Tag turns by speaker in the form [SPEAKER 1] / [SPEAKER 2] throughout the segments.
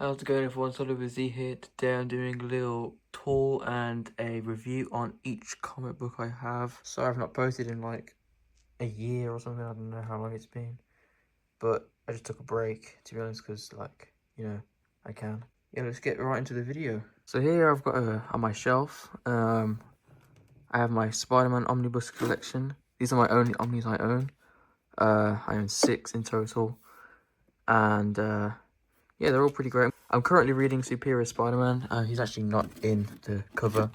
[SPEAKER 1] How's it going, everyone? Soliver Z here. Today I'm doing a little tour and a review on each comic book I have. Sorry I've not posted in like a year or something. I don't know how long it's been. But I just took a break, to be honest, because I can. Yeah, let's get right into the video. So here I've got on my shelf, I have my Spider-Man Omnibus collection. These are my only Omnis I own. I own 6 in total. And yeah, they're all pretty great. I'm currently reading Superior Spider-Man. He's actually not in the cover.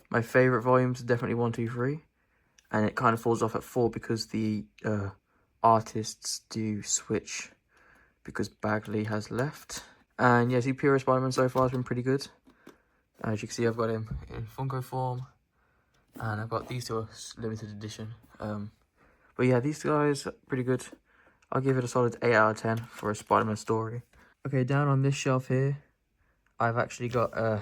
[SPEAKER 1] My favourite volumes are definitely 1, 2, 3. And it kind of falls off at 4 because the artists do switch because Bagley has left. And yeah, Superior Spider-Man so far has been pretty good. As you can see, I've got him in Funko form. And I've got these two limited edition. But yeah, these guys are pretty good. I'll give it a solid 8 out of 10 for a Spider-Man story. Okay, down on this shelf here, I've actually got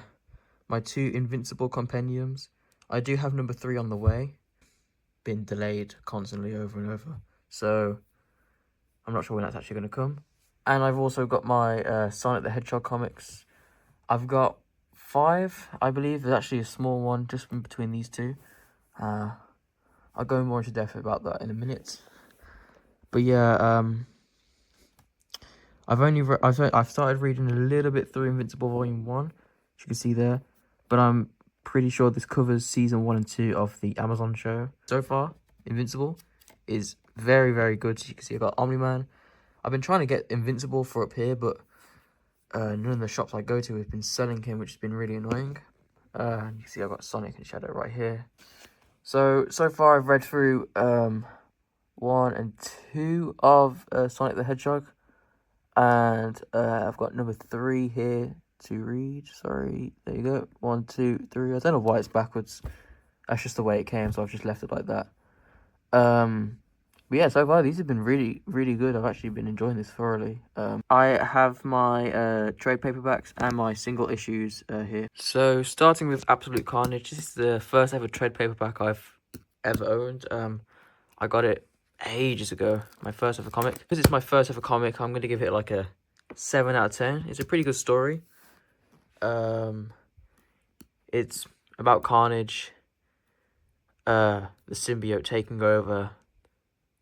[SPEAKER 1] my 2 Invincible compendiums. I do have number 3 on the way. Been delayed constantly over and over. So, I'm not sure when that's actually going to come. And I've also got my Sonic the Hedgehog comics. I've got 5, I believe. There's actually a small one just in between these 2. I'll go more into depth about that in a minute. But yeah, I've started reading a little bit through Invincible Volume 1, as you can see there, but I'm pretty sure this covers Season 1 and 2 of the Amazon show. So far, Invincible is very, very good. As you can see, I've got Omni-Man. I've been trying to get Invincible for up here, but none of the shops I go to have been selling him, which has been really annoying. And you can see I've got Sonic and Shadow right here. So far I've read through 1 and 2 of Sonic the Hedgehog. And I've got number 3 here to read. Sorry, there you go. 1, 2, 3. I don't know why it's backwards. That's just the way it came, so I've just left it like that. But yeah, so far these have been really, really good. I've actually been enjoying this thoroughly. I have my trade paperbacks and my single issues here. So starting with Absolute Carnage, this is the first ever trade paperback I've ever owned. I got it ages ago, my first ever comic. Because it's my first ever comic, I'm going to give it like a 7 out of 10. It's a pretty good story. It's about Carnage, the symbiote taking over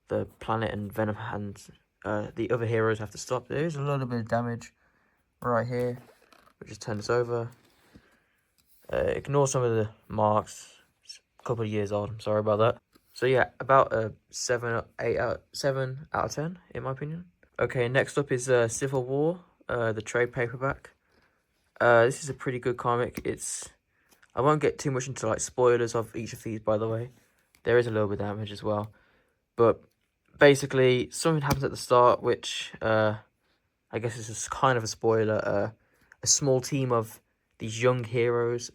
[SPEAKER 1] the planet, and Venom and the other heroes have to stop. There is a little bit of damage right here. We'll just turn this over. Ignore some of the marks. It's a couple of years old, I'm sorry about that. So yeah, about a 7 out of 10 in my opinion. Okay, next up is Civil War, the trade paperback. This is a pretty good comic. I won't get too much into like spoilers of each of these, by the way. There is a little bit of damage as well, but basically something happens at the start, which I guess is kind of a spoiler. A small team of these young heroes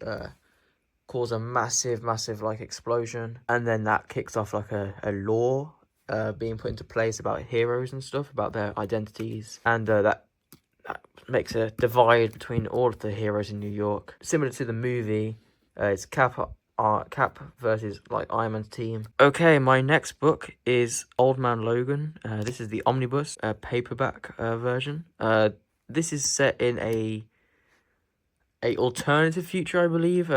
[SPEAKER 1] cause a massive like explosion, and then that kicks off like a law being put into place about heroes and stuff, about their identities, and that makes a divide between all of the heroes in New York. Similar to the movie, it's Cap versus like Iron Man's team. Okay, my next book is Old Man Logan. This is the omnibus paperback version. This is set in a alternative future, I believe.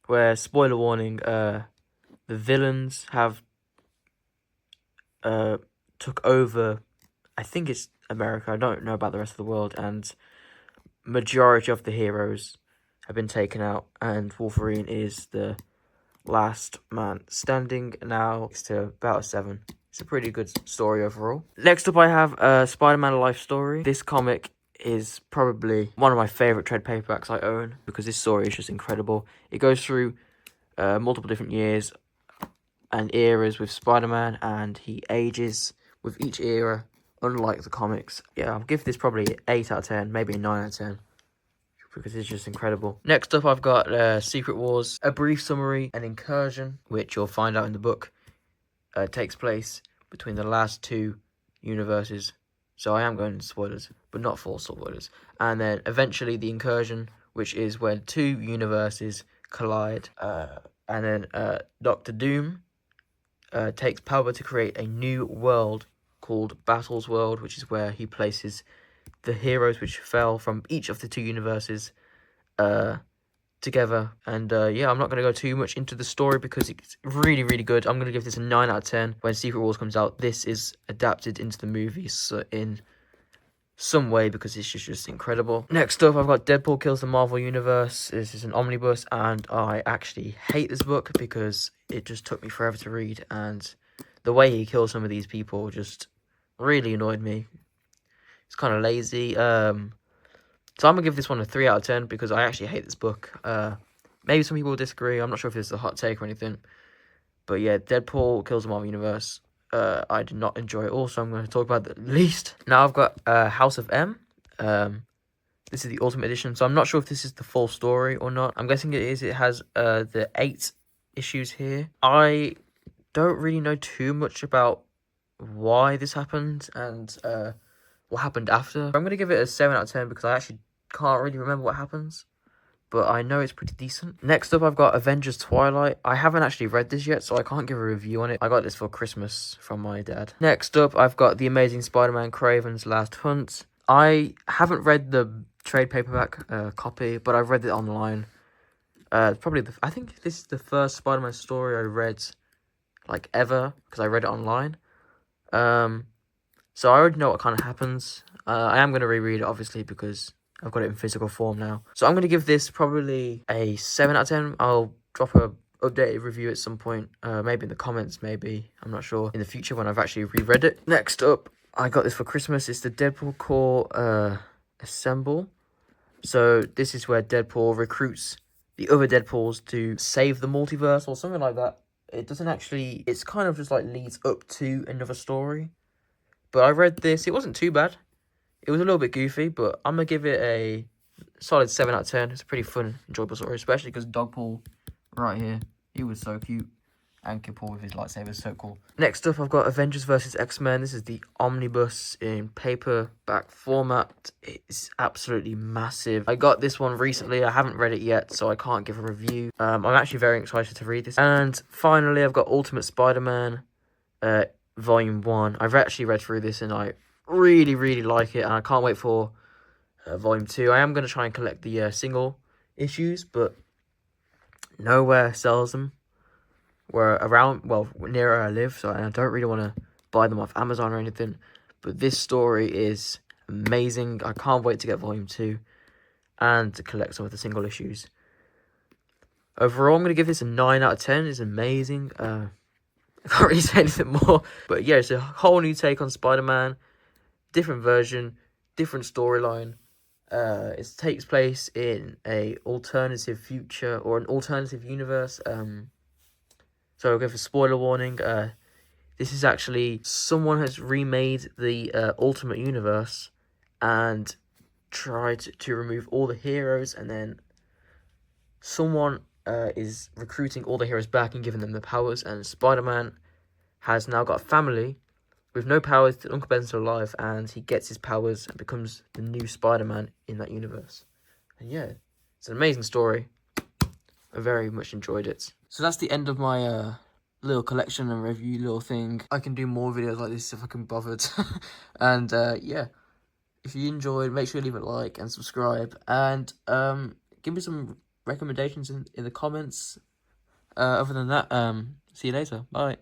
[SPEAKER 1] Where, spoiler warning, the villains have took over. I think it's America. I don't know about the rest of the world, and majority of the heroes have been taken out, and Wolverine is the last man standing. Now it's to about a 7. It's a pretty good story overall. Next up, I have Spider-Man Life Story. This comic is probably one of my favorite trade paperbacks I own because this story is just incredible. It goes through multiple different years and eras with Spider-Man, and he ages with each era, unlike the comics. Yeah, I'll give this probably 8 out of 10, maybe a 9 out of 10. Because it's just incredible. Next up, I've got Secret Wars, a brief summary, an incursion, which you'll find out in the book, takes place between the last 2 universes. So I am going into spoilers, but not full spoilers. And then eventually the incursion, which is when 2 universes collide. And then Doctor Doom takes power to create a new world called Battle's World, which is where he places the heroes which fell from each of the two universes together. And yeah, I'm not going to go too much into the story because it's really, really good. I'm going to give this a 9 out of 10. When Secret Wars comes out, this is adapted into the movies so in some way because it's just incredible. Next up, I've got Deadpool Kills the Marvel Universe. This is an omnibus, and I actually hate this book because it just took me forever to read, and the way he kills some of these people just really annoyed me. It's kind of lazy. So I'm gonna give this one a 3 out of 10 because I actually hate this book. Maybe some people will disagree. I'm not sure if this is a hot take or anything, but yeah, Deadpool Kills the Marvel Universe. I did not enjoy it all, so I'm going to talk about the least. Now I've got House of M. This is the Ultimate Edition, so I'm not sure if this is the full story or not. I'm guessing it is. It has the 8 issues here. I don't really know too much about why this happened and what happened after. I'm going to give it a 7 out of 10 because I actually can't really remember what happens, but I know it's pretty decent. Next up, I've got Avengers Twilight. I haven't actually read this yet, so I can't give a review on it. I got this for Christmas from my dad. Next up, I've got The Amazing Spider-Man Kraven's Last Hunt. I haven't read the trade paperback copy, but I've read it online. Probably, I think this is the first Spider-Man story I read, like, ever, because I read it online. So I already know what kind of happens. I am going to reread it, obviously, because I've got it in physical form now. So I'm going to give this probably a 7 out of 10. I'll drop a updated review at some point. Maybe in the comments, maybe. I'm not sure. In the future when I've actually reread it. Next up, I got this for Christmas. It's the Deadpool Corps Assemble. So this is where Deadpool recruits the other Deadpools to save the multiverse or something like that. It doesn't actually... It's kind of just like leads up to another story. But I read this. It wasn't too bad. It was a little bit goofy, but I'm going to give it a solid 7 out of 10. It's a pretty fun, enjoyable story, especially because Dogpool right here, he was so cute. And Kidpool with his lightsaber is so cool. Next up, I've got Avengers vs. X-Men. This is the omnibus in paperback format. It's absolutely massive. I got this one recently. I haven't read it yet, so I can't give a review. I'm actually very excited to read this. And finally, I've got Ultimate Spider-Man Volume 1. I've actually read through this and I really like it, and I can't wait for Volume 2. I am going to try and collect the single issues, but nowhere sells them where around, well, near where I live, so I don't really want to buy them off Amazon or anything. But this story is amazing. I can't wait to get Volume 2 and to collect some of the single issues. Overall, I'm going to give this a 9 out of 10. It's amazing. I can't really say anything more, but yeah, it's a whole new take on Spider-Man. Different version, different storyline. It takes place in a alternative future or an alternative universe. So I'll give a spoiler warning. This is actually someone has remade the Ultimate Universe and tried to remove all the heroes, and then someone is recruiting all the heroes back and giving them the powers. And Spider-Man has now got a family with no powers. Uncle Ben's still alive, and he gets his powers and becomes the new Spider-Man in that universe. And yeah, it's an amazing story. I very much enjoyed it. So that's the end of my little collection and review little thing. I can do more videos like this if I can be bothered. And yeah, if you enjoyed, make sure you leave a like and subscribe. And give me some recommendations in the comments. Other than that, see you later. Bye.